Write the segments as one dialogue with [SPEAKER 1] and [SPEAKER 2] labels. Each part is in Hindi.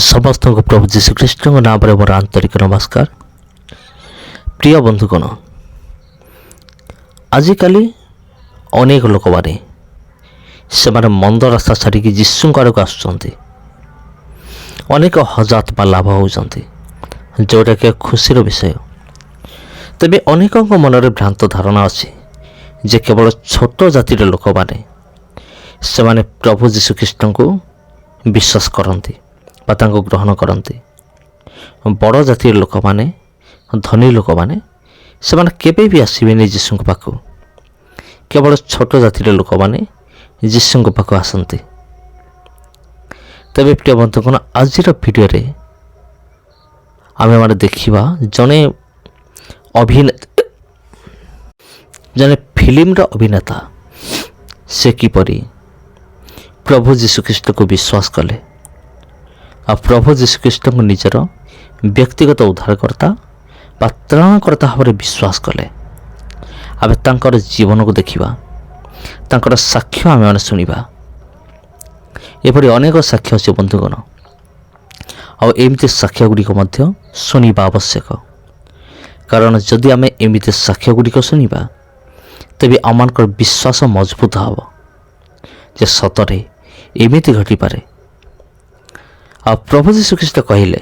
[SPEAKER 1] समस्त को प्रभु जीशुख्रीष्ट नाम मोर आंतरिक नमस्कार। प्रिय बंधुगण, आजिकल अनेक लोक मैंने से मंद रास्ता छाड़ी जीशु आड़क आसुँच, अनेक हजात्मा लाभ होती जोटा कि खुशी विषय। तेबे अनेक मनरे भ्रांत धारणा अच्छी जे केवल छोट जातिर लोक मैंने से प्रभु जीशुख्रीष्ट को विश्वास करती ग्रहण करती। बड़ जातिर लोक मैंने धनी लोक मैंने से केवे भी आसबेनि जीशु पाख। केवल छोट जातिर लोक मैंने जीशु पाख आसती। तेबे प्रिय बंधुगण, आज भिडियो आमे माने देखिबा जने जने फिल्म अभिनेता से किपरि प्रभु जीशुख्रीष्ट को विश्वास कले आ प्रभु जीशुख्रीष्ट को निजर व्यक्तिगत उद्धारकर्ता बा त्राणकर्ता भाव विश्वास कले। आमे तांकर जीवन को देखिबा, तांकर साक्ष्य आमे माने सुनिबा। एपरि अनेक साक्ष्य अच्छे बंधुगण, आ एमती साक्ष्य गुड़िक मध्य सुनिबा आवश्यक। कारण जदि आमे एमती साक्ष्य गुड़िक सुनिबा तेबे आमानकर विश्वास मजबूत हब जे सतरे एमती घटी पारे। आ प्रभु जीशुख्रीष्ट कहले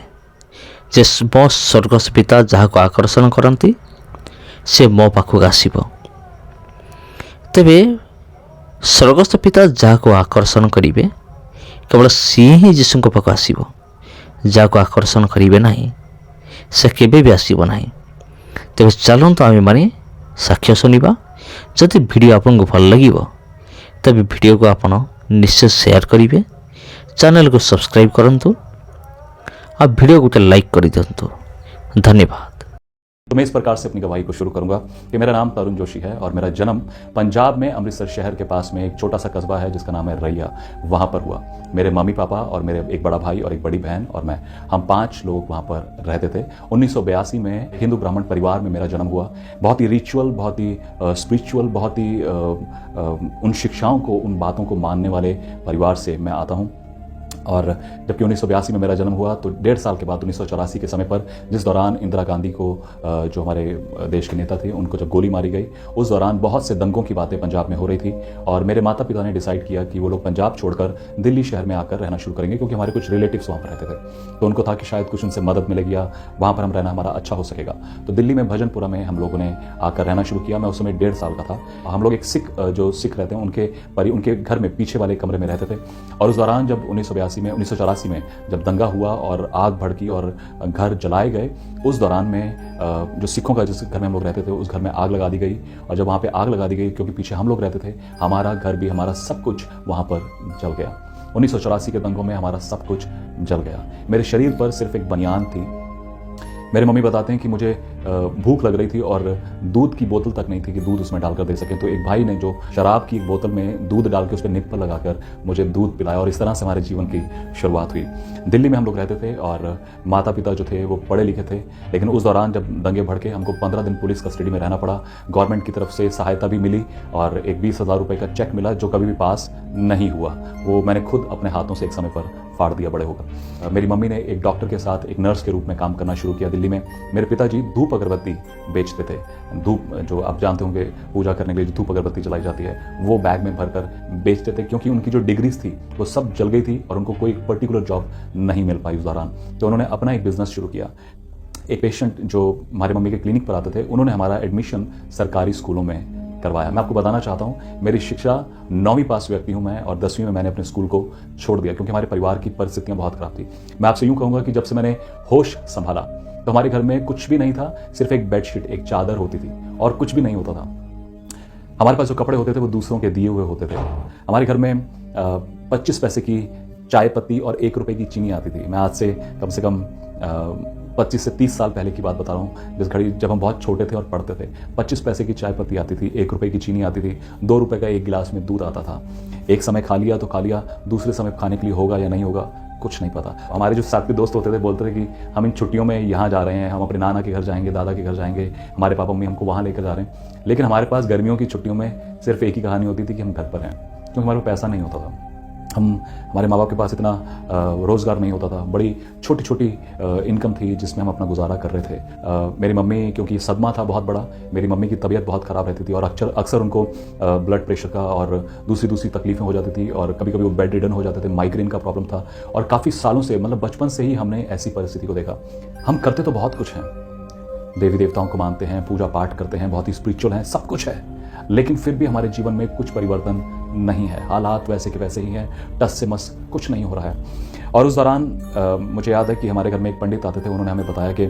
[SPEAKER 1] जे मो स्वर्गस्थ पिता जहाँ को आकर्षण करती से मो पाखक आसब। तेबे स्वर्गस्थ पिता जहाँ को आकर्षण करेंगे केवल सी ही जीशु पाख आसब। जहाँ को आकर्षण करेंगे ना से केवे भी आसब ना। तेबे चलते आम माने साक्ष्य सुनिबा। जदि वीडियो आपको भल लगे तेबे वीडियो को आप निश्चय शेयर करेंगे, चैनल को सब्सक्राइब करंतु और वीडियो को लाइक कर दिंतु। धन्यवाद।
[SPEAKER 2] तो मैं इस प्रकार से अपनी गवाही को शुरू करूंगा कि मेरा नाम तरुण जोशी है और मेरा जन्म पंजाब में अमृतसर शहर के पास में एक छोटा सा कस्बा है जिसका नाम है रैया, वहां पर हुआ। मेरे मम्मी पापा और मेरे एक बड़ा भाई और एक बड़ी बहन और मैं, हम 5 लोग वहां पर रहते थे। 1982 में हिंदू ब्राह्मण परिवार में मेरा जन्म हुआ। बहुत ही रिचुअल, बहुत ही स्पिरिचुअल, बहुत ही उन शिक्षाओं को, उन बातों को मानने वाले परिवार से मैं आता हूँ। और जबकि 1982 में मेरा जन्म हुआ तो 1.5 साल के बाद 1984 के समय पर, जिस दौरान इंदिरा गांधी को, जो हमारे देश के नेता थे, उनको जब गोली मारी गई, उस दौरान बहुत से दंगों की बातें पंजाब में हो रही थी। और मेरे माता पिता ने डिसाइड किया कि वो लोग पंजाब छोड़कर दिल्ली शहर में आकर रहना शुरू करेंगे, क्योंकि हमारे कुछ रिलेटिव्स वहाँ पर रहते थे। तो उनको था कि शायद कुछ उनसे मदद मिलेगी या वहाँ पर हम रहना हमारा अच्छा हो सकेगा। तो दिल्ली में भजनपुरा में हम लोगों ने आकर रहना शुरू किया। मैं उस समय 1.5 साल का था। हम लोग एक सिख रहते हैं उनके घर में पीछे वाले कमरे में रहते थे। और उस दौरान जब 1984 में जब दंगा हुआ और आग भड़की और घर जलाए गए, उस दौरान में जो सिखों का जिस घर में हम लोग रहते थे उस घर में आग लगा दी गई। और जब वहाँ पे आग लगा दी गई, क्योंकि पीछे हम लोग रहते थे, हमारा घर भी, हमारा सब कुछ वहाँ पर जल गया। 1984 के दंगों में हमारा सब कुछ जल गया। मेरे शरीर पर सिर्फ एक बनियान थी। मेरे मम्मी बताते हैं कि मुझे भूख लग रही थी और दूध की बोतल तक नहीं थी कि दूध उसमें डालकर दे सके। तो एक भाई ने जो शराब की बोतल में दूध डाल के उस पर निप्पल लगाकर मुझे दूध पिलाया और इस तरह से हमारे जीवन की शुरुआत हुई। दिल्ली में हम लोग रहते थे और माता पिता जो थे वो पढ़े लिखे थे, लेकिन उस दौरान जब दंगे भड़के हमको 15 दिन पुलिस कस्टडी में रहना पड़ा। गवर्नमेंट की तरफ से सहायता भी मिली और एक 20,000 रुपये का चेक मिला जो कभी भी पास नहीं हुआ। वो मैंने खुद अपने हाथों से एक समय पर फाड़ दिया बड़े होकर। मेरी मम्मी ने एक डॉक्टर के साथ एक नर्स के रूप में काम करना शुरू किया दिल्ली में। मेरे पिताजी धूप अगरबत्ती बेचते थे। धूप, जो आप जानते होंगे पूजा करने के लिए जो धूप अगरबत्ती जलाई जाती है, वो बैग में भरकर बेचते थे, क्योंकि उनकी जो डिग्रीज थी वो सब जल गई थी और उनको कोई पर्टिकुलर जॉब नहीं मिल पाई उस दौरान। तो उन्होंने अपना एक बिजनेस शुरू किया। एक पेशेंट जो हमारे मम्मी के क्लिनिक पर आते थे, उन्होंने हमारा एडमिशन सरकारी स्कूलों में करवाया। मैं आपको बताना चाहता हूँ, मेरी शिक्षा 9वीं पास व्यक्ति हूँ मैं, और 10वीं में मैंने अपने स्कूल को छोड़ दिया क्योंकि हमारे परिवार की परिस्थितियाँ बहुत खराब थी। मैं आपसे यूँ कहूँगा कि जब से मैंने होश संभाला तो हमारे घर में कुछ भी नहीं था, सिर्फ एक बेडशीट, एक चादर होती थी और कुछ भी नहीं होता था। हमारे पास जो कपड़े होते थे वो दूसरों के दिए हुए होते थे। हमारे घर में 25 पैसे की चाय पत्ती और 1 रुपये की चीनी आती थी। मैं आज से कम 25 से 30 साल पहले की बात बता रहा हूँ, जिस घड़ी जब हम बहुत छोटे थे और पढ़ते थे। 25 पैसे की चाय पत्ती आती थी, 1 रुपये की चीनी आती थी, 2 रुपये का एक गिलास में दूध आता था। एक समय खा लिया तो खा लिया, दूसरे समय खाने के लिए होगा या नहीं होगा कुछ नहीं पता। हमारे जो साथ के दोस्त होते थे बोलते थे कि हम इन छुट्टियों में यहाँ जा रहे हैं, हम अपने नाना के घर जाएंगे, दादा के घर जाएंगे, हमारे पापा मम्मी हमको वहाँ लेकर जा रहे हैं। लेकिन हमारे पास गर्मियों की छुट्टियों में सिर्फ एक ही कहानी होती थी कि हम घर पर हैं, क्योंकि हमारे पास पैसा नहीं होता था। हमारे माँ बाप के पास इतना रोज़गार नहीं होता था, बड़ी छोटी छोटी इनकम थी जिसमें हम अपना गुजारा कर रहे थे। मेरी मम्मी, क्योंकि सदमा था बहुत बड़ा, मेरी मम्मी की तबीयत बहुत ख़राब रहती थी और अक्सर उनको ब्लड प्रेशर का और दूसरी तकलीफ़ें हो जाती थी और कभी कभी वो बेड रिडन हो जाते थे, माइग्रेन का प्रॉब्लम था। और काफ़ी सालों से, मतलब बचपन से ही हमने ऐसी परिस्थिति को देखा। हम करते तो बहुत कुछ हैं, देवी देवताओं को मानते हैं, पूजा पाठ करते हैं, बहुत ही स्पिरिचुअल हैं, सब कुछ है, लेकिन फिर भी हमारे जीवन में कुछ परिवर्तन नहीं है। हालात वैसे के वैसे ही हैं, टस से मस, कुछ नहीं हो रहा है। और उस दौरान मुझे याद है कि हमारे घर में एक पंडित आते थे, उन्होंने हमें बताया कि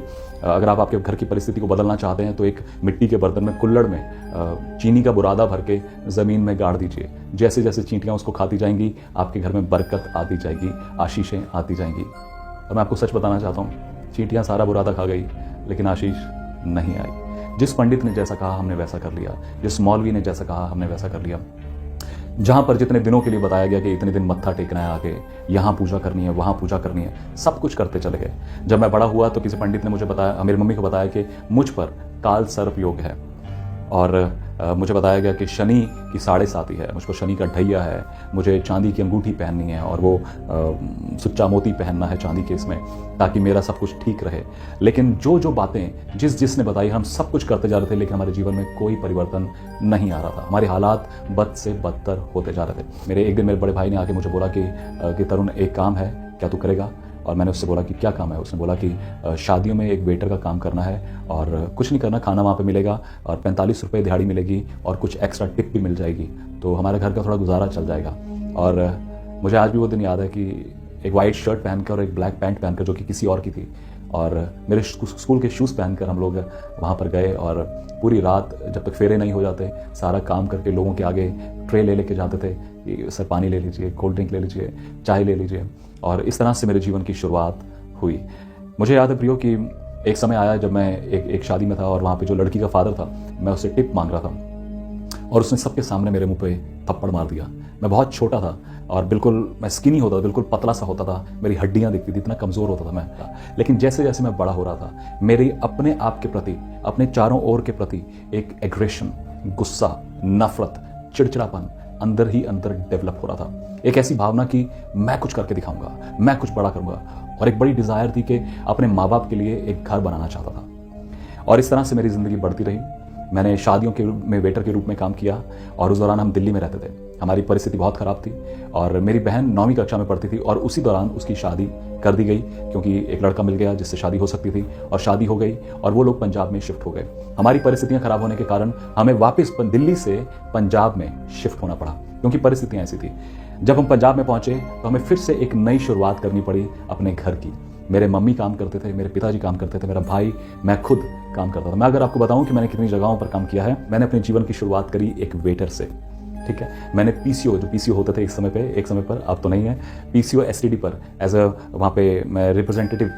[SPEAKER 2] अगर आप आपके घर की परिस्थिति को बदलना चाहते हैं तो एक मिट्टी के बर्तन में, कुल्हड़ में चीनी का बुरादा भर के ज़मीन में गाड़ दीजिए। जैसे जैसे चींटियाँ उसको खाती जाएंगी, आपके घर में बरकत आती जाएगी, आशीषें आती जाएंगी। और मैं आपको सच बताना चाहता हूँ, चींटियाँ सारा बुरादा खा गई लेकिन आशीष नहीं आई। जिस पंडित ने जैसा कहा हमने वैसा कर लिया, जिस मौलवी ने जैसा कहा हमने वैसा कर लिया। जहाँ पर जितने दिनों के लिए बताया गया कि इतने दिन मत्था टेकना है, आगे यहाँ पूजा करनी है, वहाँ पूजा करनी है, सब कुछ करते चले गए। जब मैं बड़ा हुआ तो किसी पंडित ने मुझे बताया, मेरी मम्मी को बताया कि मुझ पर काल सर्प योग है और मुझे बताया गया कि शनि की 7.5 है, मुझको शनि का ढैया है, मुझे चांदी की अंगूठी पहननी है और वो सुच्चा मोती पहनना है चांदी के इसमें, ताकि मेरा सब कुछ ठीक रहे। लेकिन जो बातें जिसने बताई, हम सब कुछ करते जा रहे थे, लेकिन हमारे जीवन में कोई परिवर्तन नहीं आ रहा था। हमारे हालात बद से बदतर होते जा रहे थे। एक दिन मेरे बड़े भाई ने आके मुझे बोला कि तरुण, एक काम है, क्या तू करेगा? और मैंने उससे बोला कि क्या काम है? उसने बोला कि शादियों में एक वेटर का काम करना है और कुछ नहीं करना, खाना वहाँ पे मिलेगा और 45 रुपये दिहाड़ी मिलेगी और कुछ एक्स्ट्रा टिप भी मिल जाएगी, तो हमारे घर का थोड़ा गुजारा चल जाएगा। और मुझे आज भी वो दिन याद है कि एक वाइट शर्ट पहनकर और एक ब्लैक पैंट पहनकर, जो कि किसी और की थी, और मेरे स्कूल के शूज़ पहनकर हम लोग वहाँ पर गए और पूरी रात जब तक फेरे नहीं हो जाते, सारा काम करके लोगों के आगे ट्रे लेके जाते थे कि सर पानी ले लीजिए, कोल्ड ड्रिंक ले लीजिए, चाय ले लीजिए। और इस तरह से मेरे जीवन की शुरुआत हुई। मुझे याद है प्रियो कि एक समय आया जब मैं एक शादी में था और वहाँ पे जो लड़की का फादर था, मैं उससे टिप मांग रहा था और उसने सबके सामने मेरे मुंह पे थप्पड़ मार दिया। मैं बहुत छोटा था और बिल्कुल मैं स्किनी होता था, बिल्कुल पतला सा होता था, मेरी हड्डियाँ दिखती थी, इतना कमज़ोर होता था मैं। लेकिन जैसे जैसे मैं बड़ा हो रहा था, मेरी अपने आप के प्रति, अपने चारों ओर के प्रति एक एग्रेशन, गुस्सा, नफरत, चिड़चिड़ापन अंदर ही अंदर डेवलप हो रहा था। एक ऐसी भावना कि मैं कुछ करके दिखाऊंगा, मैं कुछ बड़ा करूंगा, और एक बड़ी डिज़ायर थी कि अपने माँ बाप के लिए एक घर बनाना चाहता था। और इस तरह से मेरी ज़िंदगी बढ़ती रही। मैंने शादियों के में वेटर के रूप में काम किया और उस दौरान हम दिल्ली में रहते थे। हमारी परिस्थिति बहुत ख़राब थी और मेरी बहन 9वीं कक्षा में पढ़ती थी और उसी दौरान उसकी शादी कर दी गई, क्योंकि एक लड़का मिल गया जिससे शादी हो सकती थी, और शादी हो गई और वो लोग पंजाब में शिफ्ट हो गए। हमारी परिस्थितियाँ ख़राब होने के कारण हमें वापस दिल्ली से पंजाब में शिफ्ट होना पड़ा, क्योंकि परिस्थितियाँ ऐसी थी। जब हम पंजाब में पहुंचे तो हमें फिर से एक नई शुरुआत करनी पड़ी अपने घर की। मेरे मम्मी काम करते थे, मेरे पिताजी काम करते थे, मेरा भाई, मैं खुद काम करता था। मैं अगर आपको बताऊं कि मैंने कितनी जगहों पर काम किया है, मैंने अपने जीवन की शुरुआत करी एक वेटर से, ठीक है। मैंने पीसीओ, जो पीसीओ होते थे एक समय पर, अब तो नहीं है, पीसीओ एसटीडी पर एज अ वहाँ पे मैं रिप्रेजेंटेटिव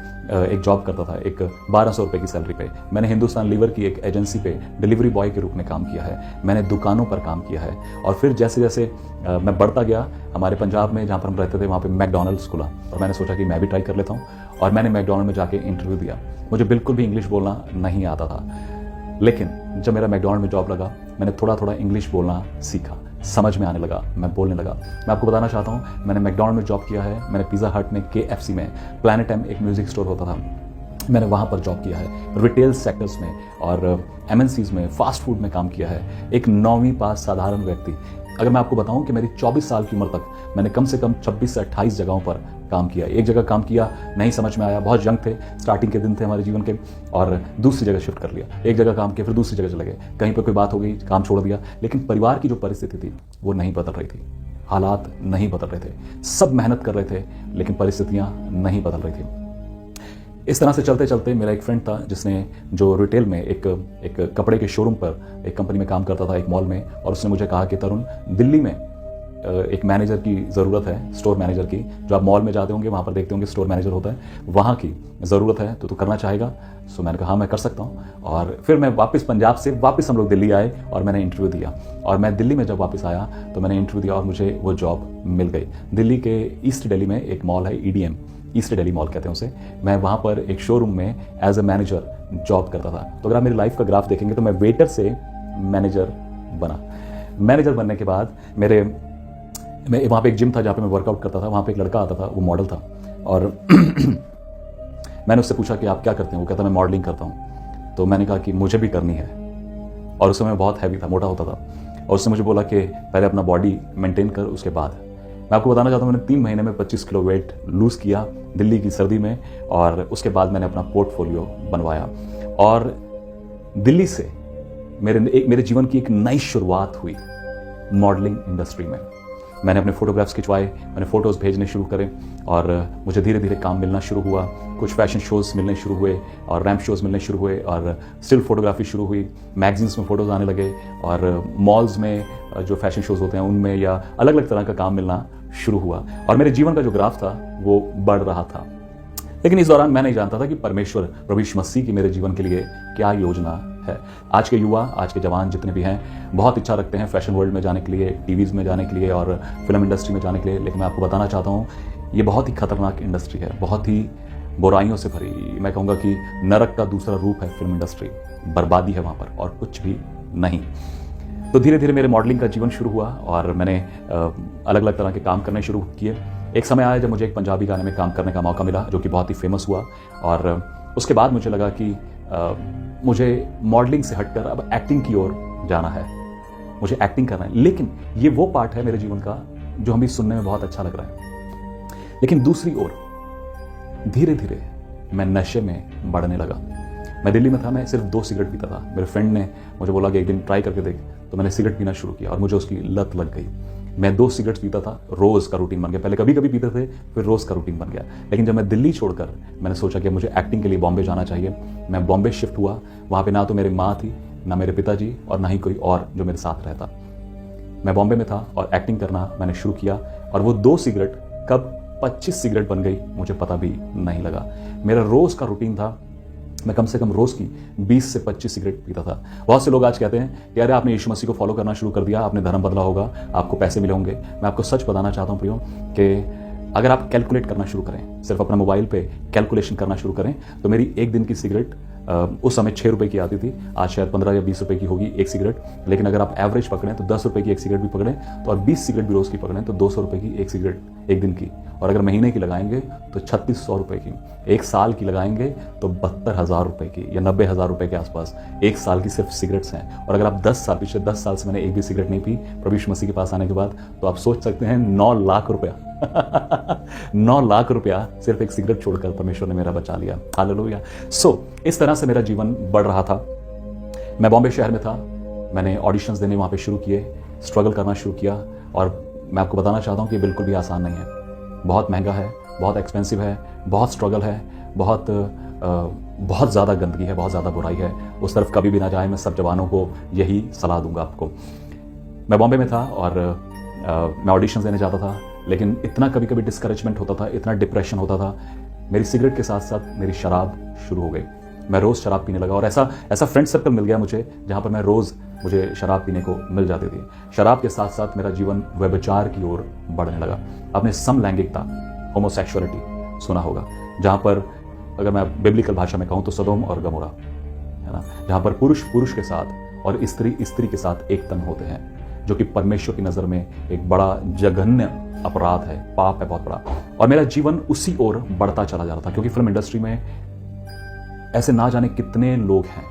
[SPEAKER 2] एक जॉब करता था, एक 1200 रुपये की सैलरी पे। मैंने हिंदुस्तान लीवर की एक एजेंसी पे डिलीवरी बॉय के रूप में काम किया है। मैंने दुकानों पर काम किया है और फिर जैसे जैसे मैं बढ़ता गया, हमारे पंजाब में जहाँ पर हम रहते थे वहाँ पे मैकडॉनल्ड्स खुला और मैंने सोचा कि मैं भी ट्राई कर लेता हूँ और मैंने मैकडॉनल्ड में जाके इंटरव्यू दिया। मुझे बिल्कुल भी इंग्लिश बोलना नहीं आता था, लेकिन जब मेरा मैकडॉनल्ड में जॉब लगा, मैंने थोड़ा थोड़ा इंग्लिश बोलना सीखा, समझ में आने लगा, मैं बोलने लगा। मैं आपको बताना चाहता हूँ, मैंने मैकडॉनल्ड में जॉब किया है, मैंने पिज़्ज़ा हट में, KFC में, प्लैनेट एम एक म्यूजिक स्टोर होता था, मैंने वहाँ पर जॉब किया है, रिटेल सेक्टर्स में और MNCs में, फास्ट फूड में काम किया है। एक 9वीं पास साधारण व्यक्ति, अगर मैं आपको बताऊं कि मेरी 24 साल की उम्र तक मैंने कम से कम 26 से 28 जगहों पर काम किया। एक जगह काम किया, नहीं समझ में आया, बहुत यंग थे, स्टार्टिंग के दिन थे हमारे जीवन के, और दूसरी जगह शिफ्ट कर लिया। एक जगह काम किया, फिर दूसरी जगह चले गए, कहीं पर कोई बात हो गई, काम छोड़ दिया। लेकिन परिवार की जो परिस्थिति थी वो नहीं बदल रही थी, हालात नहीं बदल रहे थे, सब मेहनत कर रहे थे लेकिन परिस्थितियाँ नहीं बदल रही थी। इस तरह से चलते चलते मेरा एक फ्रेंड था जिसने, जो रिटेल में एक कपड़े के शोरूम पर एक कंपनी में काम करता था, एक मॉल में, और उसने मुझे कहा कि तरुण, दिल्ली में एक मैनेजर की ज़रूरत है, स्टोर मैनेजर की। जो आप मॉल में जाते होंगे वहाँ पर देखते होंगे स्टोर मैनेजर होता है, वहाँ की ज़रूरत है, तो तू करना चाहेगा? सो मैंने कहा हाँ मैं कर सकता हूँ। और फिर मैं वापस पंजाब से वापस हम लोग दिल्ली आए और मैंने इंटरव्यू दिया, और मैं दिल्ली में जब वापस आया तो मैंने इंटरव्यू दिया और मुझे वो जॉब मिल गई। दिल्ली के ईस्ट दिल्ली में एक मॉल है, EDM, ईस्ट दिल्ली मॉल कहते हैं उसे। मैं वहाँ पर एक शोरूम में एज अ मैनेजर जॉब करता था। तो अगर आप मेरी लाइफ का ग्राफ देखेंगे तो मैं वेटर से मैनेजर बना। मैनेजर बनने के बाद मेरे मैं वहाँ पे एक जिम था जहाँ पे मैं वर्कआउट करता था, वहाँ पे एक लड़का आता था, वो मॉडल था, और मैंने उससे पूछा कि आप क्या करते हैं? वो कहता मैं मॉडलिंग करता हूँ। तो मैंने कहा कि मुझे भी करनी है, और उस समय मैं बहुत हैवी था, मोटा होता था, और उसने मुझे बोला कि पहले अपना बॉडी मेंटेन कर, उसके बाद। मैं आपको बताना चाहता हूँ, मैंने 3 महीने में 25 किलो वेट लूज़ किया दिल्ली की सर्दी में, और उसके बाद मैंने अपना पोर्टफोलियो बनवाया, और दिल्ली से मेरे जीवन की एक नई शुरुआत हुई मॉडलिंग इंडस्ट्री में। मैंने अपने फोटोग्राफ्स खिंचवाए, मैंने फ़ोटोज़ भेजने शुरू करे, और मुझे धीरे धीरे काम मिलना शुरू हुआ। कुछ फैशन शोज़ मिलने शुरू हुए, और रैम्प शोज़ मिलने शुरू हुए, और स्टिल फोटोग्राफी शुरू हुई। मैगजीन्स में फ़ोटोज़ आने लगे, और मॉल्स में जो फैशन शोज़ होते हैं उनमें, या अलग अलग तरह का काम मिलना शुरू हुआ, और मेरे जीवन का जो ग्राफ था वो बढ़ रहा था। लेकिन इस दौरान मैं नहीं जानता था कि परमेश्वर प्रभु यीशु मसीह की मेरे जीवन के लिए क्या योजना है। आज के युवा, आज के जवान जितने भी हैं, बहुत इच्छा रखते हैं फैशन वर्ल्ड में जाने के लिए, टीवीज़ में जाने के लिए, और फिल्म इंडस्ट्री में जाने के लिए। लेकिन मैं आपको बताना चाहता हूँ, ये बहुत ही खतरनाक इंडस्ट्री है, बहुत ही बुराइयों से भरी। मैं कहूँगा कि नरक का दूसरा रूप है फिल्म इंडस्ट्री। बर्बादी है वहाँ पर, और कुछ भी नहीं। तो धीरे धीरे मेरे मॉडलिंग का जीवन शुरू हुआ, और मैंने अलग अलग तरह के काम करने शुरू किए। एक समय आया जब मुझे एक पंजाबी गाने में काम करने का मौका मिला, जो कि बहुत ही फेमस हुआ, और उसके बाद मुझे लगा कि मुझे मॉडलिंग से हटकर अब एक्टिंग की ओर जाना है, मुझे एक्टिंग करना है। लेकिन ये वो पार्ट है मेरे जीवन का जो हमें सुनने में बहुत अच्छा लग रहा है। लेकिन दूसरी ओर धीरे धीरे मैं नशे में बढ़ने लगा। मैं दिल्ली में था, मैं सिर्फ 2 सिगरेट पीता था। मेरे फ्रेंड ने मुझे बोला कि एक दिन ट्राई करके देख, तो मैंने सिगरेट पीना शुरू किया, और मुझे उसकी लत लग गई। मैं 2 सिगरेट पीता था, रोज़ का रूटीन बन गया। पहले कभी कभी पीते थे, फिर रोज़ का रूटीन बन गया। लेकिन जब मैं दिल्ली छोड़कर मैंने सोचा कि मुझे एक्टिंग के लिए बॉम्बे जाना चाहिए, मैं बॉम्बे शिफ्ट हुआ। वहाँ पे ना तो मेरी माँ थी, ना मेरे पिताजी, और ना ही कोई और जो मेरे साथ रहता। मैं बॉम्बे में था, और एक्टिंग करना मैंने शुरू किया, और वो 2 सिगरेट कब 25 सिगरेट बन गई मुझे पता भी नहीं लगा। मेरा रोज़ का रूटीन था, मैं कम से कम रोज़ की 20 से 25 सिगरेट पीता था। बहुत से लोग आज कहते हैं कि अरे आपने यीशु मसीह को फॉलो करना शुरू कर दिया, आपने धर्म बदला होगा, आपको पैसे मिले होंगे। मैं आपको सच बताना चाहता हूँ प्रियो, कि अगर आप कैलकुलेट करना शुरू करें, सिर्फ अपने मोबाइल पे कैलकुलेशन करना शुरू करें, तो मेरी एक दिन की सिगरेट उस समय 6 रुपये की आती थी, आज शायद 15 या 20 रुपये की होगी एक सिगरेट। लेकिन अगर आप एवरेज पकड़ें तो 10 रुपये की एक सिगरेट भी पकड़ें, तो और 20 सिगरेट भी रोज़ की पकड़ें तो 200 रुपये की एक सिगरेट एक दिन की, और अगर महीने की लगाएंगे तो 3600 रुपये की, एक साल की लगाएंगे तो 72,000 रुपये की, या 90,000 रुपये के आसपास एक साल की सिर्फ सिगरेट्स हैं। और अगर आप 10 साल, पिछले 10 साल से मैंने एक भी सिगरेट नहीं पी प्रभु यीशु मसीह के पास आने के बाद, तो आप सोच सकते हैं 9 लाख रुपया 9 लाख रुपया सिर्फ एक सिगरेट छोड़कर परमेश्वर ने मेरा बचा लिया। हालेलुया। सो इस तरह से मेरा जीवन बढ़ रहा था। मैं बॉम्बे शहर में था, मैंने ऑडिशंस देने वहाँ पे शुरू किए, स्ट्रगल करना शुरू किया, और मैं आपको बताना चाहता हूँ कि बिल्कुल भी आसान नहीं है। बहुत महंगा है, बहुत एक्सपेंसिव है, बहुत स्ट्रगल है, बहुत ज़्यादा गंदगी है, बहुत ज़्यादा बुराई है। उस तरफ कभी भी ना जाए, मैं सब जवानों को यही सलाह दूंगा आपको। मैं बॉम्बे में था, और मैं ऑडिशंस देने जाता था, लेकिन इतना कभी कभी डिस्करेजमेंट होता था, इतना डिप्रेशन होता था। मेरी सिगरेट के साथ साथ मेरी शराब शुरू हो गई। मैं रोज़ शराब पीने लगा, और ऐसा फ्रेंड सर्कल मिल गया मुझे, जहाँ पर मैं रोज़ मुझे शराब पीने को मिल जाती थी। शराब के साथ साथ मेरा जीवन व्यभिचार की ओर बढ़ने लगा। आपने समलैंगिकता, होमोसेक्सुअलिटी सुना होगा, जहाँ पर अगर मैं बिब्लिकल भाषा में कहूँ तो सदोम और गमोरा, है ना, जहाँ पर पुरुष पुरुष के साथ और स्त्री स्त्री के साथ एक तन होते हैं, जो कि परमेश्वर की नज़र में एक बड़ा जघन्य अपराध है, पाप है बहुत बड़ा। और मेरा जीवन उसी ओर बढ़ता चला जा रहा था, क्योंकि फिल्म इंडस्ट्री में ऐसे ना जाने कितने लोग हैं,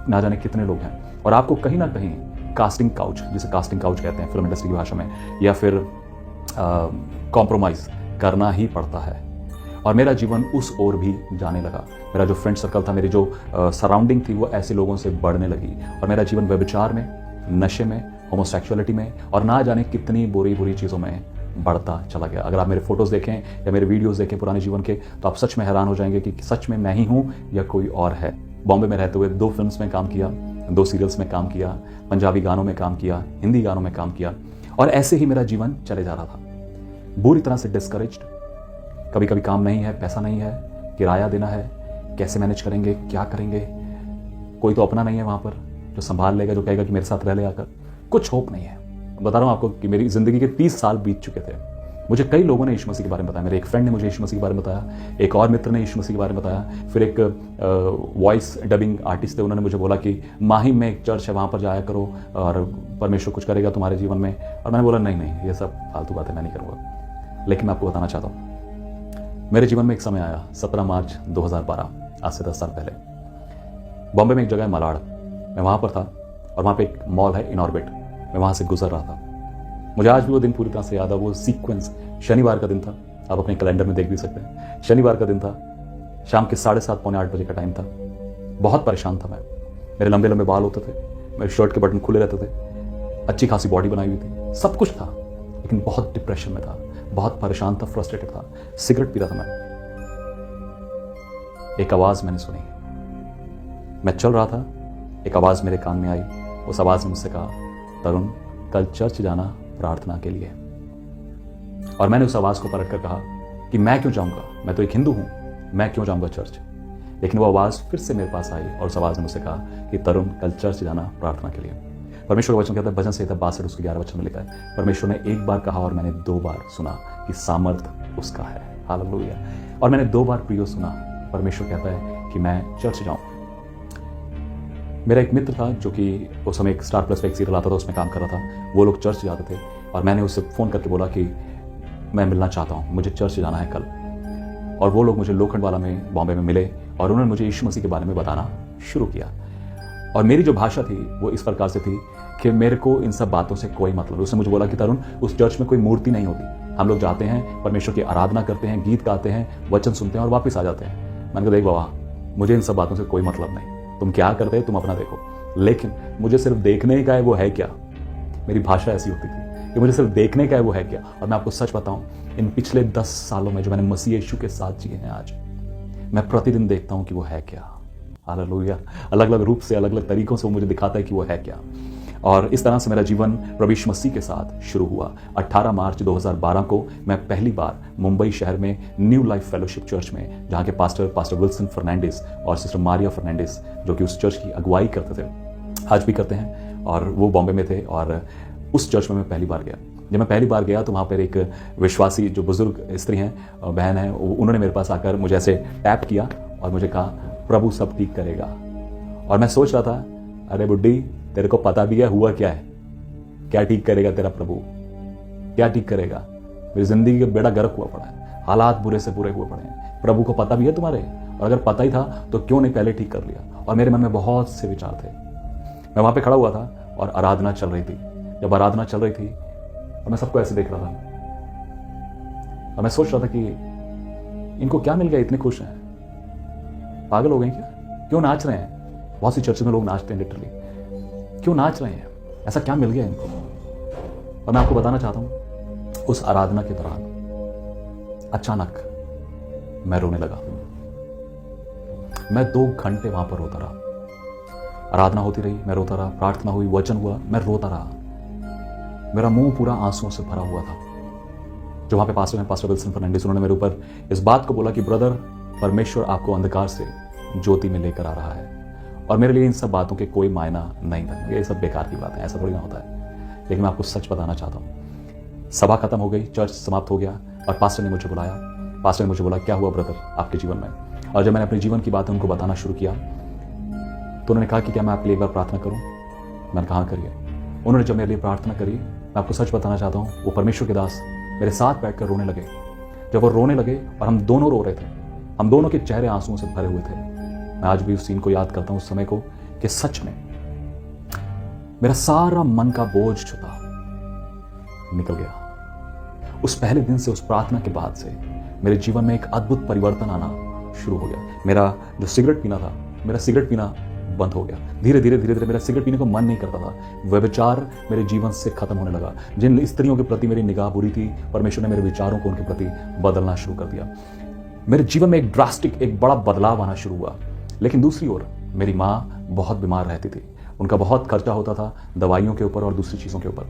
[SPEAKER 2] ना जाने कितने लोग हैं, और आपको कहीं ना कहीं कास्टिंग काउच, जिसे कास्टिंग काउच कहते हैं फिल्म इंडस्ट्री की भाषा में, या फिर कॉम्प्रोमाइज़ करना ही पड़ता है। और मेरा जीवन उस ओर भी जाने लगा। मेरा जो फ्रेंड सर्कल था, मेरी जो सराउंडिंग थी, वो ऐसे लोगों से बढ़ने लगी, और मेरा जीवन व्यभिचार में, नशे में, होमोसेक्सुअलिटी में, और ना जाने कितनी बुरी बुरी चीज़ों में बढ़ता चला गया। अगर आप मेरे फोटोज़ देखें या मेरे वीडियोज़ देखें पुराने जीवन के, तो आप सच में हैरान हो जाएंगे कि सच में मैं ही हूँ या कोई और है। बॉम्बे में रहते हुए 2 फिल्म्स में काम किया, 2 सीरियल्स में काम किया, पंजाबी गानों में काम किया, हिंदी गानों में काम किया, और ऐसे ही मेरा जीवन चले जा रहा था। बुरी तरह से डिस्करेज्ड, कभी कभी काम नहीं है, पैसा नहीं है, किराया देना है, कैसे मैनेज करेंगे, क्या करेंगे, कोई तो अपना नहीं है वहाँ पर जो संभाल लेगा, जो कहेगा कि मेरे साथ रह ले आकर। कुछ होप नहीं है। बता रहा हूँ आपको कि मेरी ज़िंदगी के 30 साल बीत चुके थे। मुझे कई लोगों ने यीशु मसीह के बारे में बताया। मेरे एक फ्रेंड ने मुझे यीशु मसीह के बारे में बताया, एक और मित्र ने यीशु मसीह के बारे में बताया, फिर एक वॉइस डबिंग आर्टिस्ट थे, उन्होंने मुझे बोला कि माहिम में एक चर्च है, वहाँ पर जाया करो और परमेश्वर कुछ करेगा तुम्हारे जीवन में। और मैंने बोला नहीं नहीं, ये सब फालतू बातें मैं नहीं करूँगा। लेकिन मैं आपको बताना चाहता हूँ, मेरे जीवन में एक समय आया 17 मार्च 2012, आज से 10 साल पहले। बॉम्बे में एक जगह है मलाड, मैं वहाँ पर था और वहाँ पे एक मॉल है इनऑर्बिट, मैं वहाँ से गुजर रहा था। मुझे आज भी वो दिन पूरी तरह से याद है। वो सीक्वेंस शनिवार का दिन था, आप अपने कैलेंडर में देख भी सकते हैं। शनिवार का दिन था, शाम के 7:30 पौने 8 बजे का टाइम था। बहुत परेशान था मैं, मेरे लंबे लंबे बाल होते थे, मेरे शर्ट के बटन खुले रहते थे, अच्छी खासी बॉडी बनाई हुई थी, सब कुछ था, लेकिन बहुत डिप्रेशन में था, बहुत परेशान था, फ्रस्ट्रेटेड था, सिगरेट पी रहा था मैं। एक आवाज मैंने सुनी, मैं चल रहा था, एक आवाज मेरे कान में आई। उस आवाज ने मुझसे कहा, तरुण कल चर्च जाना प्रार्थना के लिए। और मैंने उस आवाज को पलट कर कहा कि मैं क्यों जाऊंगा, मैं तो एक हिंदू हूं, मैं क्यों जाऊंगा चर्च। लेकिन वो आवाज फिर से मेरे पास आई और उस आवाज ने मुझसे कहा कि तरुण कल चर्च जाना प्रार्थना के लिए। परमेश्वर का वचन कहता है, भजन संहिता 62 उसके 11 वचन में लिखा है, परमेश्वर ने एक बार कहा और मैंने 2 बार सुना कि सामर्थ उसका है। हालेलुया। और मैंने 2 बार प्रियो सुना, परमेश्वर कहता है कि मैं चर्च जाऊं। मेरा एक मित्र था जो कि उस समय एक स्टार प्लस पे एक सीरियल आता था, उसमें काम कर रहा था। वो लोग चर्च जाते थे और मैंने उससे फ़ोन करके बोला कि मैं मिलना चाहता हूँ, मुझे चर्च जाना है कल। और वो लोग मुझे लोखंडवाला में बॉम्बे में मिले और उन्होंने मुझे यीशु मसीह के बारे में बताना शुरू किया। और मेरी जो भाषा थी वो इस प्रकार से थी कि मेरे को इन सब बातों से कोई मतलब। उसने मुझे बोला कि तरुण, उस चर्च में कोई मूर्ति नहीं होती, हम लोग जाते हैं, परमेश्वर की आराधना करते हैं, गीत गाते हैं, वचन सुनते हैं और वापस आ जाते हैं। मैंने कहा देख बाबा, मुझे इन सब बातों से कोई मतलब नहीं, तुम क्या करते हो तुम अपना देखो, लेकिन मुझे सिर्फ देखने का है वो है क्या। मेरी भाषा ऐसी होती थी कि मुझे सिर्फ देखने का है वो है क्या। और मैं आपको सच बताऊं, इन पिछले 10 सालों में जो मैंने मसीह यीशु के साथ जिए हैं, आज मैं प्रतिदिन देखता हूं कि वो है क्या। हालेलुया। अलग अलग रूप से, अलग अलग तरीकों से वो मुझे दिखाता है कि वो है क्या। और इस तरह से मेरा जीवन प्रभु यीशु मसीह के साथ शुरू हुआ। 18 मार्च 2012 को मैं पहली बार मुंबई शहर में न्यू लाइफ फेलोशिप चर्च में, जहाँ के पास्टर विल्सन फर्नांडिस और सिस्टर मारिया फर्नांडिस, जो कि उस चर्च की अगुवाई करते थे, आज भी करते हैं, और वो बॉम्बे में थे। और उस चर्च में मैं पहली बार गया। जब मैं पहली बार गया तो वहाँ पर एक विश्वासी जो बुजुर्ग स्त्री हैं, बहन है, उन्होंने मेरे पास आकर मुझे ऐसे टैप किया और मुझे कहा, प्रभु सब ठीक करेगा। और मैं सोच रहा था, अरे बुड्ढी, तेरे को पता भी है हुआ क्या है, क्या ठीक करेगा तेरा प्रभु, क्या ठीक करेगा। मेरी जिंदगी का बेड़ा गर्क हुआ पड़ा है, हालात बुरे से बुरे हुए पड़े हैं, प्रभु को पता भी है तुम्हारे, और अगर पता ही था तो क्यों नहीं पहले ठीक कर लिया। और मेरे मन में बहुत से विचार थे। मैं वहां पे खड़ा हुआ था और आराधना चल रही थी। जब आराधना चल रही थी और मैं सबको ऐसे देख रहा था और मैं सोच रहा था कि इनको क्या मिल गया, इतने खुश हैं, पागल हो गए क्या, क्यों नाच रहे हैं। बहुत सी चर्च में लोग नाचते हैं लिटरली, क्यों नाच रहे हैं, ऐसा क्या मिल गया इनको। और मैं आपको बताना चाहता हूं, उस आराधना के दौरान अचानक मैं रोने लगा। मैं 2 घंटे वहां पर रोता रहा। आराधना होती रही, मैं रोता रहा, प्रार्थना हुई, वचन हुआ, मैं रोता रहा। मेरा मुंह पूरा आंसुओं से भरा हुआ था। जो वहां पे पास्टर विल्सन फर्नांडिस, उन्होंने मेरे ऊपर इस बात को बोला कि ब्रदर, परमेश्वर आपको अंधकार से ज्योति में लेकर आ रहा है। और मेरे लिए इन सब बातों के कोई मायना नहीं था, ये सब बेकार की बात है, ऐसा थोड़ी ना होता है। लेकिन मैं आपको सच बताना चाहता हूँ, सभा खत्म हो गई, चर्च समाप्त हो गया और पास्टर ने मुझे बुलाया। पास्टर ने मुझे बोला, क्या हुआ ब्रदर आपके जीवन में। और जब मैंने अपने जीवन की बातें उनको बताना शुरू किया तो उन्होंने कहा कि क्या मैं आपके लिए एक बार प्रार्थना करूं। मैंने कहा करिए। उन्होंने जब मेरे लिए प्रार्थना करी, मैं आपको सच बताना चाहता हूं, वो परमेश्वर के दास मेरे साथ बैठकर रोने लगे। जब वो रोने लगे और हम दोनों रो रहे थे, हम दोनों के चेहरे आंसुओं से भरे हुए थे। मैं आज भी उस सीन को याद करता हूं, उस समय को, कि सच में मेरा सारा मन का बोझ जो था निकल गया। उस पहले दिन से, उस प्रार्थना के बाद से मेरे जीवन में एक अद्भुत परिवर्तन आना शुरू हो गया। मेरा जो सिगरेट पीना था, मेरा सिगरेट पीना बंद हो गया। धीरे धीरे मेरा सिगरेट पीने को मन नहीं करता था। व्यभिचार मेरे जीवन से खत्म होने लगा। जिन स्त्रियों के प्रति मेरी निगाह बुरी थी, परमेश्वर ने मेरे विचारों को उनके प्रति बदलना शुरू कर दिया। मेरे जीवन में एक ड्रास्टिक, एक बड़ा बदलाव आना शुरू हुआ। लेकिन दूसरी ओर मेरी माँ बहुत बीमार रहती थी। उनका बहुत खर्चा होता था दवाइयों के ऊपर और दूसरी चीज़ों के ऊपर।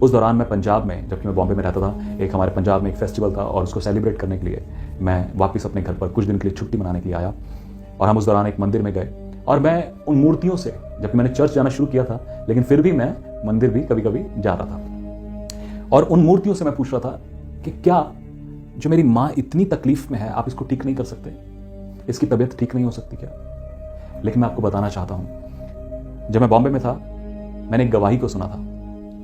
[SPEAKER 2] उस दौरान मैं पंजाब में, जबकि मैं बॉम्बे में रहता था, एक हमारे पंजाब में एक फेस्टिवल था और उसको सेलिब्रेट करने के लिए मैं वापस अपने घर पर कुछ दिन के लिए छुट्टी मनाने के लिए आया। और हम उस दौरान एक मंदिर में गए और मैं उन मूर्तियों से, जबकि मैंने चर्च जाना शुरू किया था, लेकिन फिर भी मैं मंदिर भी कभी कभी जा रहा था। और उन मूर्तियों से मैं पूछ रहा था कि क्या जो मेरी माँ इतनी तकलीफ में है आप इसको ठीक नहीं कर सकते, इसकी तबीयत ठीक नहीं हो सकती क्या? लेकिन मैं आपको बताना चाहता हूं, जब मैं बॉम्बे में था मैंने एक गवाही को सुना था।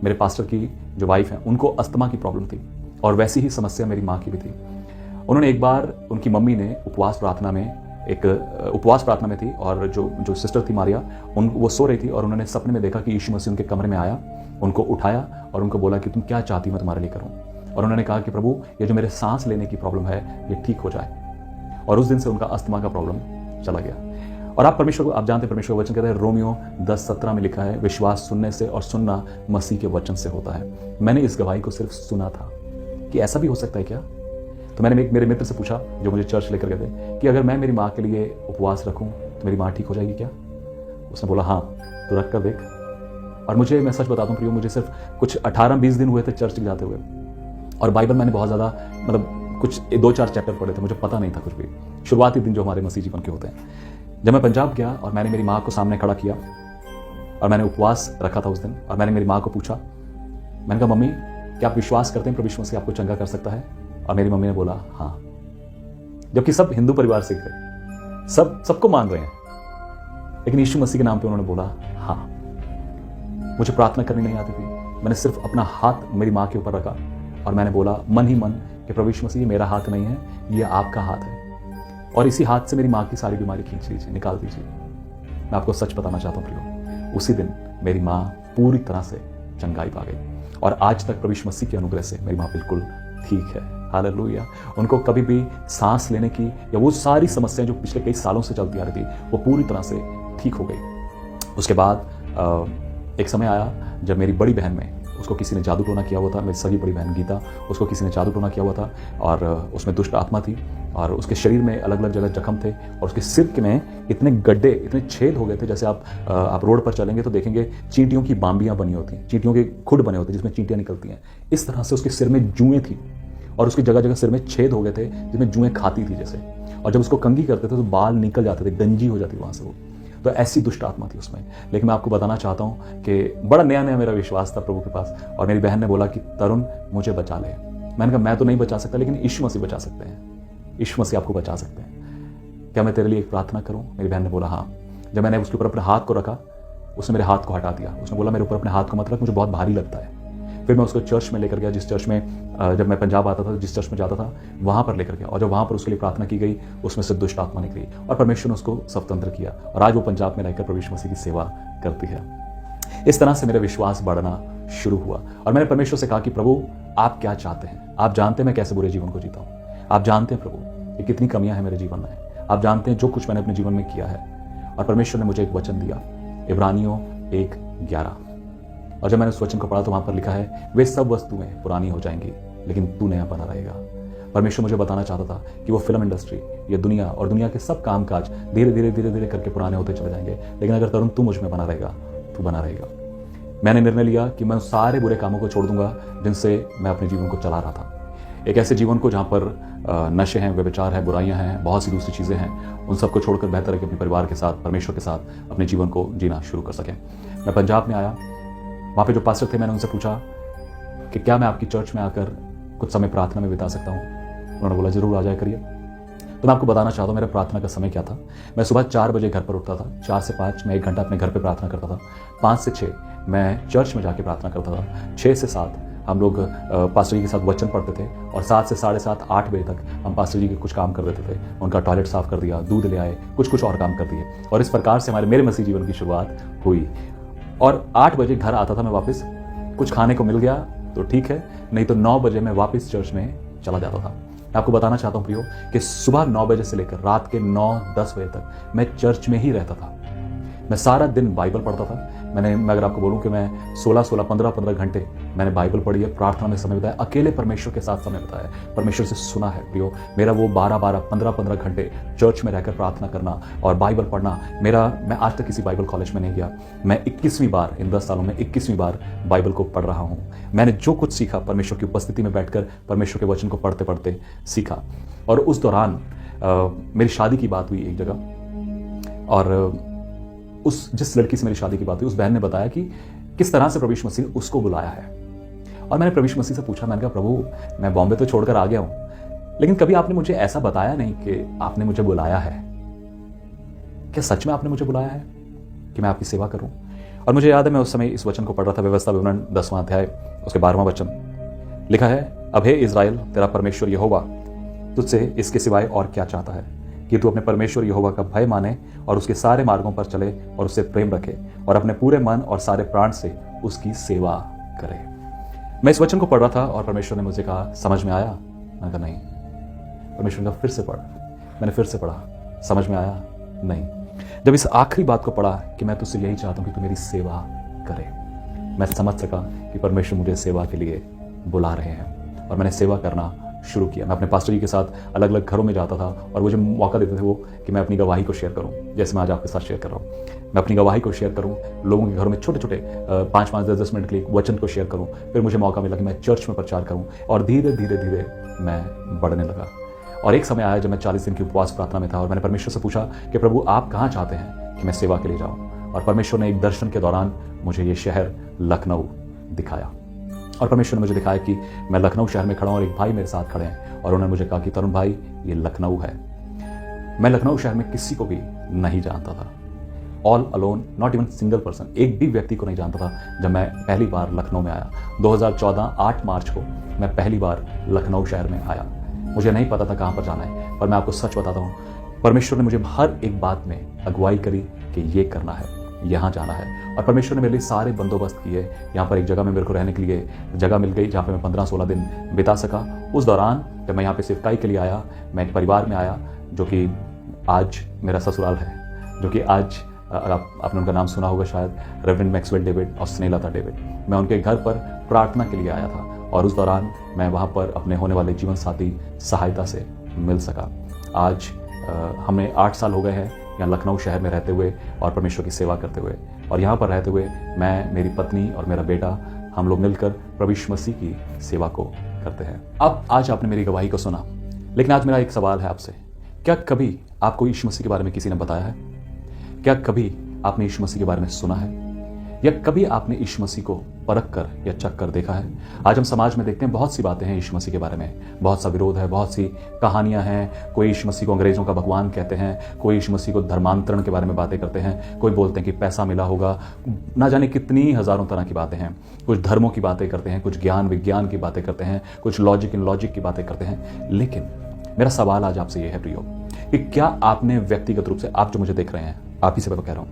[SPEAKER 2] मेरे पास्टर की जो वाइफ है उनको अस्थमा की प्रॉब्लम थी और वैसी ही समस्या मेरी माँ की भी थी। उन्होंने एक बार, उनकी मम्मी ने उपवास प्रार्थना में थी और जो सिस्टर थी मारिया, वो सो रही थी और उन्होंने सपने में देखा कि यीशु मसीह उनके कमरे में आया, उनको उठाया और उनको बोला कि तुम क्या चाहती मैं तुम्हारे लिए करूं। और उन्होंने कहा कि प्रभु ये जो मेरे सांस लेने की प्रॉब्लम है ये ठीक हो जाए। और उस दिन से उनका अस्थमा का प्रॉब्लम चला गया। और आप जानते हैं परमेश्वर का वचन कहता है, रोमियो 10:17 में लिखा है, विश्वास सुनने से और सुनना मसीह के वचन से होता है। मैंने इस गवाही को सिर्फ सुना था कि ऐसा भी हो सकता है क्या। तो मैंने मेरे मित्र से पूछा जो मुझे चर्च लेकर गए थे कि अगर मैं मेरी माँ के लिए उपवास रखूं तो मेरी माँ ठीक हो जाएगी क्या? उसने बोला हाँ, तो रख कर देख। और मैं सच बताता हूँ प्रियो, मुझे सिर्फ कुछ 18-20 दिन हुए थे चर्च जाते हुए, और बाइबल मैंने बहुत ज़्यादा कुछ 2-4 चैप्टर पढ़े थे, मुझे पता नहीं था कुछ भी। शुरुआती दिन जो हमारे मसीह जीवन के होते हैं। जब मैं पंजाब गया और मैंने मेरी माँ को सामने खड़ा किया और मैंने उपवास रखा था उस दिन, और मैंने मेरी माँ को पूछा, मैंने कहा मम्मी क्या आप विश्वास करते हैं प्रभु यीशु मसीह आपको चंगा कर सकता है? और मेरी मम्मी ने बोला हाँ। जबकि सब हिंदू परिवार से थे, सबको मान रहे हैं, लेकिन यीशु मसीह के नाम पे उन्होंने बोला हाँ। मुझे प्रार्थना करनी नहीं आती थी, मैंने सिर्फ अपना हाथ मेरी माँ के ऊपर रखा और मैंने बोला मन ही मन कि प्रभु यीशु मसीह ये मेरा हाथ नहीं है, ये आपका हाथ है, और इसी हाथ से मेरी माँ की सारी बीमारी खींच लीजिए, निकाल दीजिए। मैं आपको सच बताना चाहता हूँ प्रियो, उसी दिन मेरी माँ पूरी तरह से चंगाई पा गई और आज तक प्रभु यीशु मसीह के अनुग्रह से मेरी माँ बिल्कुल ठीक है। हालेलुया। उनको कभी भी सांस लेने की या वो सारी समस्याएं जो पिछले कई सालों से चलती आ रही थी वो पूरी तरह से ठीक हो गई। उसके बाद एक समय आया जब मेरी बड़ी बहन में, उसको किसी ने जादू टोना किया हुआ था। मेरी सगी बड़ी बहन गीता, उसको किसी ने जादू टोना किया हुआ था और उसमें दुष्ट आत्मा थी और उसके शरीर में अलग अलग जगह जख्म थे और उसके सिर में इतने गड्ढे, इतने छेद हो गए थे। जैसे आप रोड पर चलेंगे तो देखेंगे चींटियों की बाम्बियां बनी होती हैं, चींटियों के खुड बने होते हैं जिसमें चींटियां निकलती हैं। इस तरह से उसके सिर में जुएं थी और उसकी जगह जगह सिर में छेद हो गए थे जिसमें जुएं खाती थी जैसे, और जब उसको कंघी करते थे तो बाल निकल जाते थे, गंजी हो जाती वहां से वो। तो ऐसी दुष्ट आत्मा थी उसमें। लेकिन मैं आपको बताना चाहता हूं कि बड़ा नया नया मेरा विश्वास था प्रभु के पास, और मेरी बहन ने बोला कि तरुण मुझे बचा ले। मैंने कहा मैं तो नहीं बचा सकता, लेकिन यीशु मसीह बचा सकते हैं, यीशु मसीह आपको बचा सकते हैं, क्या मैं तेरे लिए एक प्रार्थना करूं? मेरी बहन ने बोला हाँ। जब मैंने उसके ऊपर अपने हाथ को रखा, उसने मेरे हाथ को हटा दिया। उसने बोला मेरे ऊपर अपने हाथ को मत रख, मुझे बहुत भारी लगता है। फिर मैं उसको चर्च में लेकर गया, जिस चर्च में जब मैं पंजाब आता था, जिस चर्च में जाता था वहां पर लेकर गया, और जब वहां पर उसके लिए प्रार्थना की गई उसमें से दुष्ट आत्मा निकली और परमेश्वर ने उसको स्वतंत्र किया और आज वो पंजाब में रहकर प्रभु यीशु मसीह की सेवा करती है। इस तरह से मेरा विश्वास बढ़ना शुरू हुआ और मैंने परमेश्वर से कहा कि प्रभु आप क्या चाहते हैं? आप जानते हैं मैं कैसे बुरे जीवन को जीता हूं, आप जानते हैं प्रभु ये कितनी कमियां हैं मेरे जीवन में, आप जानते हैं जो कुछ मैंने अपने जीवन में किया है। और परमेश्वर ने मुझे एक वचन दिया, इब्रानियों 1:11, और जब मैंने उस वचन को पढ़ा तो वहां पर लिखा है वे सब वस्तुएं पुरानी हो जाएंगी लेकिन तू नया बना रहेगा। परमेश्वर मुझे बताना चाहता था कि वो फिल्म इंडस्ट्री, ये दुनिया और दुनिया के सब कामकाज धीरे धीरे धीरे धीरे करके पुराने होते चले जाएंगे, लेकिन अगर तरुण तू मुझ में बना रहेगा, तू बना रहेगा। मैंने निर्णय लिया कि मैं उस सारे बुरे कामों को छोड़ दूंगा जिनसे मैं अपने जीवन को चला रहा था, एक ऐसे जीवन को जहाँ पर नशे हैं, व्यभिचार है, बुराइयां हैं, बहुत सी दूसरी चीज़ें हैं, उन सबको छोड़कर बेहतर है कि अपने परिवार के साथ, परमेश्वर के साथ अपने जीवन को जीना शुरू कर सकें। मैं पंजाब में आया, वहाँ पे जो पास्टर थे मैंने उनसे पूछा कि क्या मैं आपकी चर्च में आकर कुछ समय प्रार्थना में बिता सकता हूँ? उन्होंने बोला जरूर आ जाया करिए। तो मैं आपको बताना चाहता हूँ मेरा प्रार्थना का समय क्या था। मैं सुबह 4 बजे घर पर उठता था, 4 से 5 मैं 1 घंटा अपने घर पे प्रार्थना करता था, 5 से 6 मैं चर्च में जाके प्रार्थना करता था, 6 से 7 हम लोग पास्टर जी के साथ वचन पढ़ते थे, और 7 से 7:30 8 बजे तक हम पास्टर जी के कुछ काम कर देते थे। उनका टॉयलेट साफ कर दिया, दूध ले आए, कुछ और काम कर दिए, और इस प्रकार से मेरे मसीह जीवन की शुरुआत हुई। और 8 बजे घर आता था मैं वापस, कुछ खाने को मिल गया तो ठीक है, नहीं तो 9 बजे मैं वापस चर्च में चला जाता था। मैं आपको बताना चाहता हूँ प्रियो कि सुबह 9 बजे से लेकर रात के 9-10 बजे तक मैं चर्च में ही रहता था। मैं सारा दिन बाइबल पढ़ता था। मैं अगर आपको बोलूं कि मैं 16-16, 15-15 घंटे मैंने बाइबल पढ़ी है, प्रार्थना में समय बिताया, अकेले परमेश्वर के साथ समय बिताया, परमेश्वर से सुना है प्रियो। मेरा वो 12-12, 15-15 घंटे चर्च में रहकर प्रार्थना करना और बाइबल पढ़ना, मैं आज तक किसी बाइबल कॉलेज में नहीं गया। मैं 21वीं बार इन 10 सालों में 21वीं बार बाइबल को पढ़ रहा हूँ। मैंने जो कुछ सीखा परमेश्वर की उपस्थिति में बैठकर परमेश्वर के वचन को पढ़ते पढ़ते सीखा। और उस दौरान मेरी शादी की बात हुई एक जगह, और जिस लड़की से मेरी शादी की बात हुई उस बहन ने बताया कि किस तरह से प्रभु यीशु मसीह ने उसको बुलाया है, और मैंने प्रभु यीशु मसीह से पूछा, मैंने कहा प्रभु मैं बॉम्बे तो छोड़कर आ गया हूँ, लेकिन कभी आपने मुझे ऐसा बताया नहीं कि आपने मुझे बुलाया है। क्या सच में आपने मुझे बुलाया है कि मैं आपकी सेवा करूं? और मुझे याद है मैं उस समय इस वचन को पढ़ रहा था, व्यवस्था विवरण 10वां अध्याय उसके 12वां वचन। लिखा है, अब हे इज़राइल, तेरा परमेश्वर यहोवा तुझसे इसके सिवाय और क्या चाहता है कि तू अपने परमेश्वर यहोवा का भय माने और उसके सारे मार्गों पर चले और उससे प्रेम रखे और अपने पूरे मन और सारे प्राण से उसकी सेवा करे। मैं इस वचन को पढ़ रहा था और परमेश्वर ने मुझे कहा, समझ में आया? मैंने कहा नहीं। परमेश्वर ने कहा फिर से पढ़। मैंने फिर से पढ़ा, समझ में आया? नहीं। जब इस आखिरी बात को पढ़ा कि मैं तुझसे यही चाहता हूं कि तू मेरी सेवा करे, मैं समझ सका कि परमेश्वर मुझे सेवा के लिए बुला रहे हैं और मैंने सेवा करना शुरू किया। मैं अपने पास्टर जी के साथ अलग अलग घरों में जाता था और मुझे मौका देते थे वो कि मैं अपनी गवाही को शेयर करूं, जैसे मैं आज आपके साथ शेयर कर रहा हूं। मैं अपनी गवाही को शेयर करूं, लोगों के घरों में छोटे छोटे 5-5, 10-10 मिनट के लिए वचन को शेयर करूं। फिर मुझे मौका मिला कि मैं चर्च में प्रचार करूं और धीरे धीरे धीरे मैं बढ़ने लगा। और एक समय आया जब मैं 40 दिन की उपवास प्रार्थना में था और मैंने परमेश्वर से पूछा कि प्रभु आप कहाँ चाहते हैं कि मैं सेवा के लिए जाऊं? और परमेश्वर ने एक दर्शन के दौरान मुझे ये शहर लखनऊ दिखाया और परमेश्वर ने मुझे दिखाया कि मैं लखनऊ शहर में खड़ा हूं और एक भाई मेरे साथ खड़े हैं और उन्होंने मुझे कहा कि तरुण भाई ये लखनऊ है। मैं लखनऊ शहर में किसी को भी नहीं जानता था, all alone, not even single person, एक भी व्यक्ति को नहीं जानता था। जब मैं पहली बार लखनऊ में आया 2014 8 मार्च को मैं पहली बार लखनऊ शहर में आया। मुझे नहीं पता था कहाँ पर जाना है, पर मैं आपको सच बताता हूँ, परमेश्वर ने मुझे हर एक बात में अगुवाई करी कि ये करना है, यहाँ जाना है। और परमेश्वर ने मेरे लिए सारे बंदोबस्त किए। यहाँ पर एक जगह में मेरे को रहने के लिए जगह मिल गई जहाँ पे मैं 15-16 दिन बिता सका। उस दौरान जब मैं यहाँ पे सिर्फ के लिए आया, मैं एक परिवार में आया जो कि आज मेरा ससुराल है, जो कि आज आपने उनका नाम सुना होगा शायद, रेवरेंड मैक्सवेल डेविड और स्नेहलता डेविड। मैं उनके घर पर प्रार्थना के लिए आया था और उस दौरान मैं वहाँ पर अपने होने वाले जीवन साथी सहायता से मिल सका। आज हमें 8 साल हो गए हैं यहाँ लखनऊ शहर में रहते हुए और परमेश्वर की सेवा करते हुए। और यहाँ पर रहते हुए मैं, मेरी पत्नी और मेरा बेटा, हम लोग मिलकर प्रभु यीशु मसीह की सेवा को करते हैं। अब आज आपने मेरी गवाही को सुना, लेकिन आज मेरा एक सवाल है आपसे, क्या कभी आपको यीशु मसीह के बारे में किसी ने बताया है? क्या कभी आपने यीशु मसीह के बारे में सुना है? या कभी आपने यीशु मसीह को परख कर या चख कर देखा है? आज हम समाज में देखते हैं बहुत सी बातें हैं यीशु मसीह के बारे में, बहुत सा विरोध है, बहुत सी कहानियां हैं। कोई यीशु मसीह को अंग्रेजों का भगवान कहते हैं, कोई यीशु मसीह को धर्मांतरण के बारे में बातें करते हैं, कोई बोलते हैं कि पैसा मिला होगा, ना जाने कितनी हजारों तरह की बातें हैं। कुछ धर्मों की बातें करते हैं, कुछ ज्ञान विज्ञान की बातें करते हैं, कुछ लॉजिक इन लॉजिक की बातें करते हैं। लेकिन मेरा सवाल आज आपसे यह है प्रियो, कि क्या आपने व्यक्तिगत रूप से, आप जो मुझे देख रहे हैं, आप ही से मैं कह रहा हूं,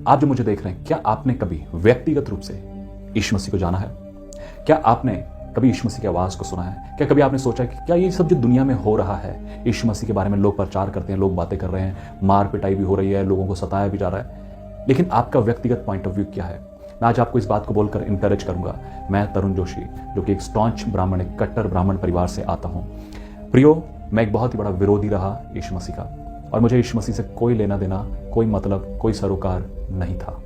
[SPEAKER 2] आप जो मुझे देख रहे हैं, क्या आपने कभी व्यक्तिगत रूप से यीशु मसीह को जाना है? क्या आपने कभी यीशु मसीह की आवाज को सुना है? क्या कभी आपने सोचा कि क्या ये सब जो दुनिया में हो रहा है, यीशु मसीह के बारे में लोग प्रचार करते हैं, लोग बातें कर रहे हैं, मार पिटाई भी हो रही है, लोगों को सताया भी जा रहा है, लेकिन आपका व्यक्तिगत पॉइंट ऑफ व्यू क्या है? मैं आज आपको इस बात को बोलकर इंकरेज करूंगा। मैं तरुण जोशी, जो कि एक स्टॉन्च ब्राह्मण, एक कट्टर ब्राह्मण परिवार से आता हूं। प्रियो, मैं एक बहुत ही बड़ा विरोधी रहा यीशु मसीह का, और मुझे यीशु मसीह से कोई लेना देना, कोई मतलब, कोई सरोकार नहीं था।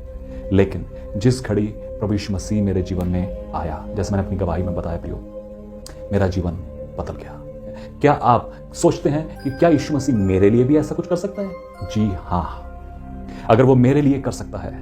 [SPEAKER 2] लेकिन जिस घड़ी प्रभु यीशु मसीह मेरे जीवन में आया, जैसे मैंने अपनी गवाही में बताया प्रियो, मेरा जीवन बदल गया। क्या आप सोचते हैं कि क्या यीशु मसीह मेरे लिए भी ऐसा कुछ कर सकता है? जी हाँ, अगर वो मेरे लिए कर सकता है,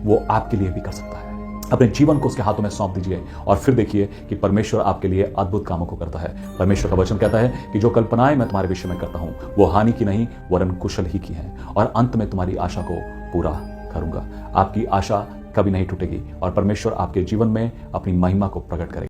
[SPEAKER 2] वो आपके लिए भी कर सकता है। अपने जीवन को उसके हाथों में सौंप दीजिए और फिर देखिए कि परमेश्वर आपके लिए अद्भुत कामों को करता है। परमेश्वर का वचन कहता है कि जो कल्पनाएं मैं तुम्हारे विषय में करता हूं, वो हानि की नहीं वरन कुशल ही की है, और अंत में तुम्हारी आशा को पूरा करूंगा। आपकी आशा कभी नहीं टूटेगी और परमेश्वर आपके जीवन में अपनी महिमा को प्रकट करेगा।